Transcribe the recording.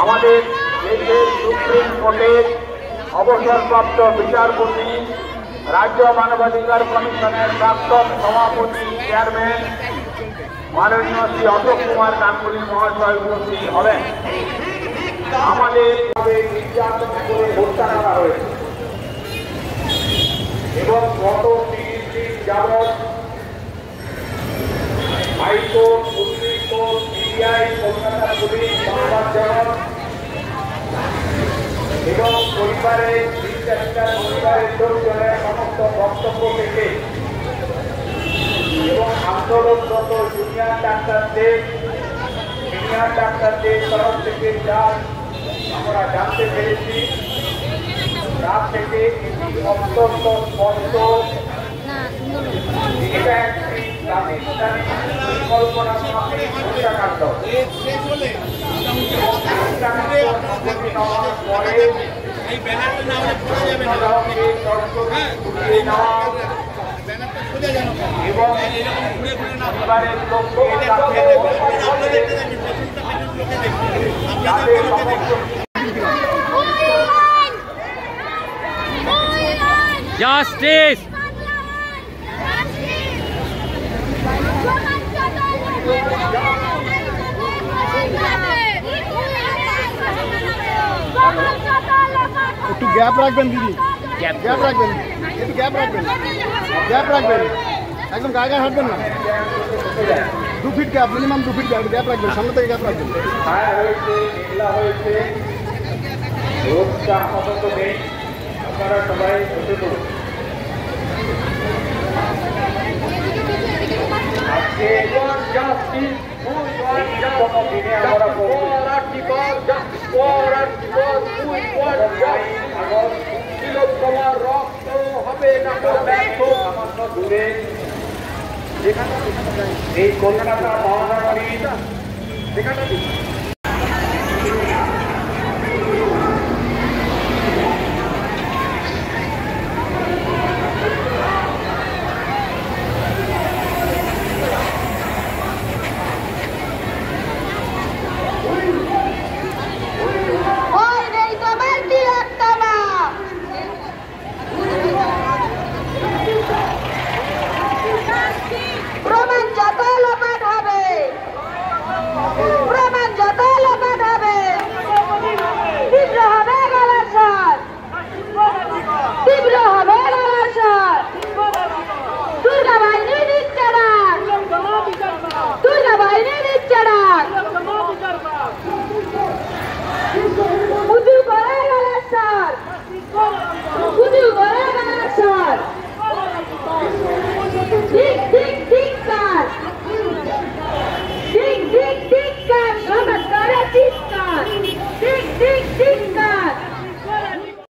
আমাদের দেশের সুপ্রিম কোর্টের অবসরপ্রাপ্ত বিচারপতি, রাজ্য মানবাধিকার কমিশনের প্রাক্তন সভাপতি চেয়ারম্যান মাননীয় শ্রী অশোক কুমার গাঙ্গুলী মহাশয় উপস্থিত হবেন। আমাদের নির্যাতন করে হত্যা করা হয়েছে এবং গত 30 দিন যাবৎ high court, supreme court, CBI, Kolkata police, সংবাদজগৎ এবং পরিবারের লোকজনের সমস্ত বক্তব্য থেকে এবং আন্দোলনরত জুনিয়র ডাক্তারদের, সিনিয়র ডাক্তারদের তরফ থেকে যা আমরা জানতে পেরেছি তার থেকে এটি অত্যন্ত স্পষ্ট পরিকল্পনাত্মক হত্যাকাণ্ড। এবং পরিবারের লোককে Justice! একটু গ্যাপ রাখবেন দিদি, গ্যাপ রাখবেন, একটু গ্যাপ রাখবেন, গ্যাপ রাখবেন, একদম গায়ে গায়ে হাঁটবেন না, 2 feet gap, minimum 2 feet gap রাখবেন, সামনে থেকে গ্যাপ রাখবেন। রোগটা আপাতত নেই, আপনারা সবাই বসে পড়ুন। আজকে রক্ত হবে না দূরে এই কলকাতা মহানগরী যেখানে